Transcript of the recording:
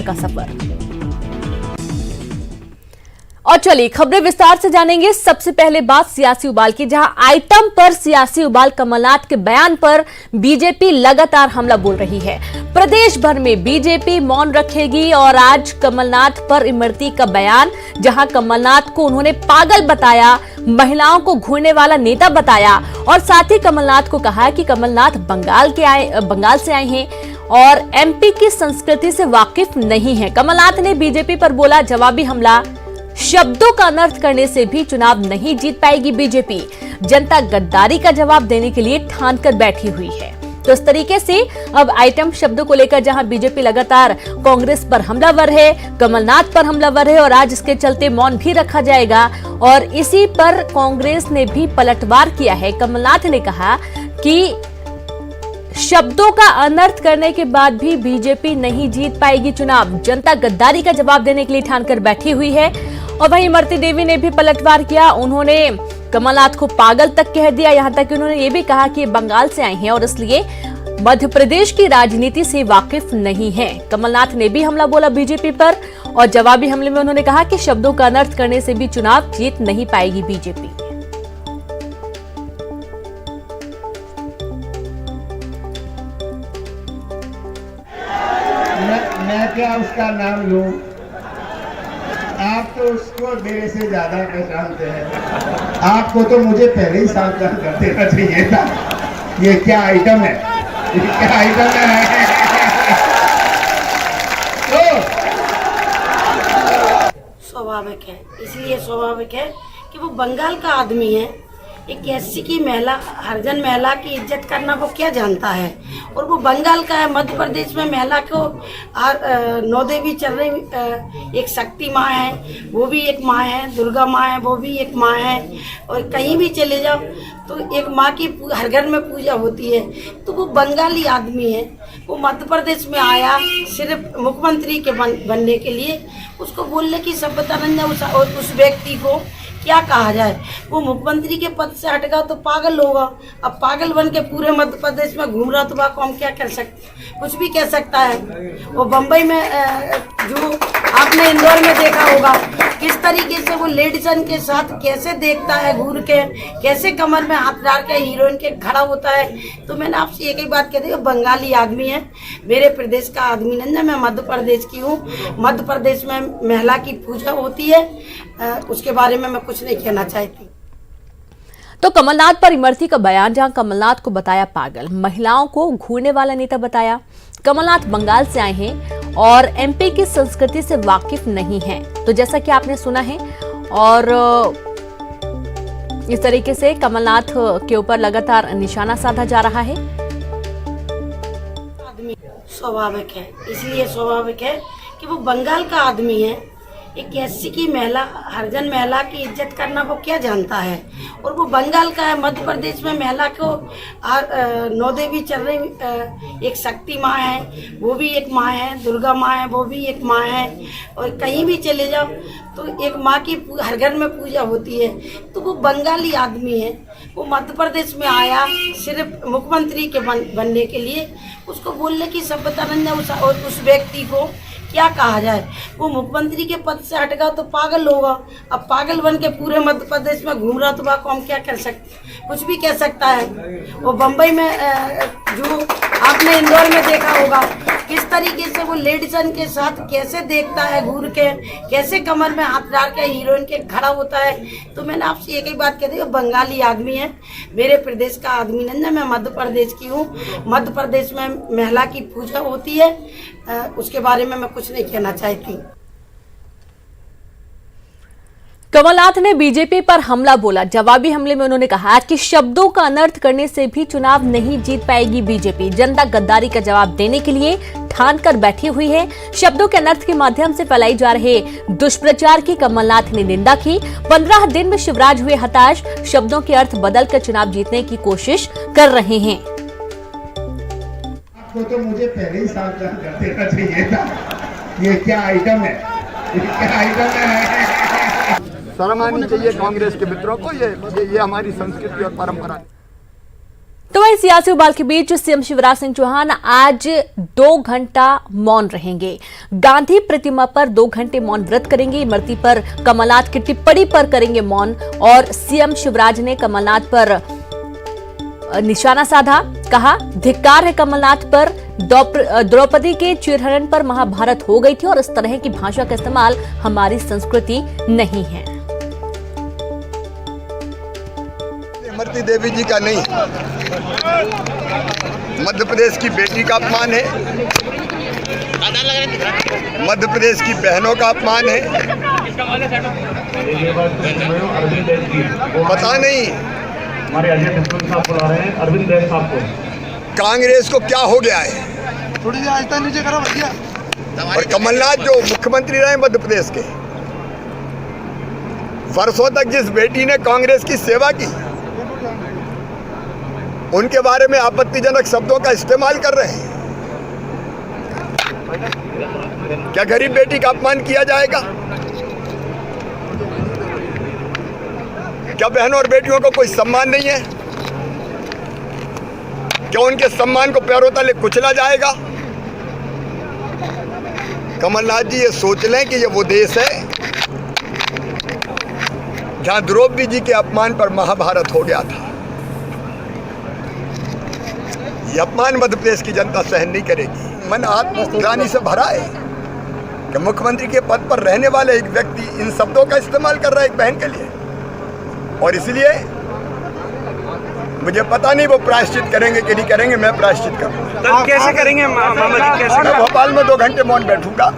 का सफर। और चलिए खबरें विस्तार से जानेंगे। सबसे पहले बात सियासी उबाल की, जहां आइटम पर सियासी उबाल कमलनाथ के बयान पर बीजेपी लगातार हमला बोल रही है। प्रदेश भर में बीजेपी मौन रखेगी और आज कमलनाथ पर इमरती का बयान, जहां कमलनाथ को उन्होंने पागल बताया, महिलाओं को घूरने वाला नेता बताया और साथ ही कमलनाथ को कहा कि कमलनाथ बंगाल से आए हैं और एमपी की संस्कृति से वाकिफ नहीं है। कमलनाथ ने बीजेपी पर बोला जवाबी हमला, शब्दों का अनर्थ करने से भी चुनाव नहीं जीत पाएगी बीजेपी, जनता गद्दारी का जवाब देने के लिए ठान कर बैठी हुई है। तो इस तरीके से अब आइटम शब्दों को लेकर जहां बीजेपी लगातार कांग्रेस पर हमलावर है, कमलनाथ पर हमलावर है और आज इसके चलते मौन भी रखा जाएगा और इसी पर कांग्रेस ने भी पलटवार किया है। कमलनाथ ने कहा कि शब्दों का अनर्थ करने के बाद भी बीजेपी नहीं जीत पाएगी चुनाव, जनता गद्दारी का जवाब देने के लिए ठानकर बैठी हुई है। और वहीं इमरती देवी ने भी पलटवार किया, उन्होंने कमलनाथ को पागल तक कह दिया, यहां तक कि उन्होंने ये भी कहा कि बंगाल से आए हैं और इसलिए मध्य प्रदेश की राजनीति से वाकिफ नहीं है। कमलनाथ ने भी हमला बोला बीजेपी पर और जवाबी हमले में उन्होंने कहा कि शब्दों का अनर्थ करने से भी चुनाव जीत नहीं पाएगी बीजेपी। मैं क्या उसका नाम लूं? आप तो उसको मेरे से ज्यादा पहचानते हैं। आपको तो मुझे पहले ही सावधान कर देना चाहिए था। ये क्या आइटम है? ये क्या आइटम है? तो स्वाभाविक है, इसलिए स्वाभाविक है कि वो बंगाल का आदमी है। एक एससी की महिला, हरिजन महिला की इज्जत करना वो क्या जानता है, और वो बंगाल का है। मध्य प्रदेश में महिला को 9 देवी चल रही, एक शक्ति माँ है, वो भी एक माँ है, दुर्गा माँ है, वो भी एक माँ है। और कहीं भी चले जाओ तो एक माँ की हर घर में पूजा होती है। तो वो बंगाली आदमी है, वो मध्य प्रदेश में आया सिर्फ मुख्यमंत्री के बनने के लिए। उसको बोलने की सभ्यता नहीं है। उस व्यक्ति को क्या कहा जाए, वो मुख्यमंत्री के पद से हटेगा तो पागल होगा। अब पागल बन के पूरे मध्य प्रदेश में घूम रहा तो वह कौन क्या कर सकते, कुछ भी कह सकता है। वो बम्बई में जो आपने इंदौर में देखा होगा किस तरीके से वो लेडीजन के साथ कैसे देखता है, घूर के कैसे कमर में हाथ डाल के हीरोइन के खड़ा होता है। तो मैंने आपसे एक ही बात कह दी, बंगाली आदमी है, मेरे प्रदेश का आदमी नहीं है। मैं मध्य प्रदेश की हूँ। मध्य प्रदेश में महिला की पूजा होती है, उसके बारे में मैं कुछ नहीं कहना चाहती। तो कमलनाथ पर इमरती का बयान, जहां कमलनाथ को बताया पागल, महिलाओं को घूरने वाला नेता बताया, कमलनाथ बंगाल से आए हैं और एमपी की संस्कृति से वाकिफ नहीं है। तो जैसा कि आपने सुना है और इस तरीके से कमलनाथ के ऊपर लगातार निशाना साधा जा रहा है। स्वाभाविक है, इसलिए स्वाभाविक है कि वो बंगाल का आदमी है। एक एससी की महिला, हरिजन महिला की इज्जत करना वो क्या जानता है, और वो बंगाल का है। मध्य प्रदेश में महिला को 9 देवी चल रही, एक शक्ति माँ है, वो भी एक माँ है, दुर्गा माँ है, वो भी एक माँ है। और कहीं भी चले जाओ तो एक माँ की हर घर में पूजा होती है। तो वो बंगाली आदमी है, वो मध्य प्रदेश में आया सिर्फ मुख्यमंत्री के बनने के लिए। उसको बोलने की सभ्यता नहीं है। उस व्यक्ति को क्या कहा जाए, वो मुख्यमंत्री के पद से हटेगा तो पागल होगा। अब पागल बन के पूरे मध्य प्रदेश में घूम रहा तो वह कौन क्या कर सकते, कुछ भी कह सकता है। वो बम्बई में जो आपने इंदौर में देखा होगा किस तरीके से वो लेडीजन के साथ कैसे देखता है, घूर के कैसे कमर में हाथ डाल के हीरोइन के खड़ा होता है। तो मैंने आपसे एक ही बात कह दी, बंगाली आदमी है, मेरे प्रदेश का आदमी नहीं है। मैं मध्य प्रदेश की हूँ। मध्य प्रदेश में महिला की पूजा होती है, उसके बारे में मैं कुछ नहीं कहना चाहती। कमलनाथ ने बीजेपी पर हमला बोला, जवाबी हमले में उन्होंने कहा कि शब्दों का अनर्थ करने से भी चुनाव नहीं जीत पाएगी बीजेपी, जनता गद्दारी का जवाब देने के लिए ठान कर बैठी हुई है। शब्दों के अनर्थ के माध्यम से फैलाई जा रहे दुष्प्रचार की कमलनाथ ने निंदा की। 15 दिन में शिवराज हुए हताश, शब्दों के अर्थ बदलकर चुनाव जीतने की कोशिश कर रहे हैं। आपको तो मुझे पहले ही सावधान कर देना चाहिए था। ये क्या आइटम है? ये क्या आइटम है? शर्म आनी चाहिए कांग्रेस के मित्रों को। ये हमारी संस्कृति और परंपरा। तो वहीं सियासी उबाल के बीच सीएम शिवराज सिंह चौहान आज 2 घंटा मौन रहेंगे। गांधी प्रतिमा पर 2 घंटे मौन व्रत करेंगे। इमरती पर कमलनाथ की टिप्पणी पर करेंगे मौन और सीएम शिवराज ने कमलनाथ पर निशाना साधा। कहा, धिक्कार है कमलनाथ पर, द्रौपदी के चीरहरण पर महाभारत हो गई थी और इस तरह की भाषा का इस्तेमाल हमारी संस्कृति नहीं है। इमरती देवी जी का नहीं, मध्य प्रदेश की बेटी का अपमान है, मध्य प्रदेश की बहनों का अपमान है। पता नहीं हमारे अजय बिस्कुट साहब बुला रहे हैं, अरविंद देव साहब को। कांग्रेस को क्या हो गया है? थोड़ी सी आहिस्ता नीचे करो भैया। और कमलनाथ जो मुख्यमंत्री रहे मध्य प्रदेश के, वर्षों तक जिस बेटी ने कांग्रेस की सेवा की, उनके बारे में आपत्तिजनक शब्दों का इस्तेमाल कर रहे हैं। क्या गरीब बेटी का अपमान किया जाएगा? क्या बहनों और बेटियों को कोई सम्मान नहीं है? क्या उनके सम्मान को पैरों तले कुचला जाएगा? कमलनाथ जी ये सोच लें कि ये वो देश है जहां द्रौपदी जी के अपमान पर महाभारत हो गया था। ये अपमान मध्य प्रदेश की जनता सहन नहीं करेगी। मन आत्मग्लानि से भरा है कि मुख्यमंत्री के पद पर रहने वाले एक व्यक्ति इन शब्दों का इस्तेमाल कर रहा है एक बहन के लिए, और इसलिए मुझे पता नहीं वो प्रायश्चित करेंगे कि नहीं करेंगे। मैं प्रायश्चित करूंगा। कैसे करेंगे मामा जी, कैसे? मैं भोपाल में 2 घंटे मौन बैठूंगा।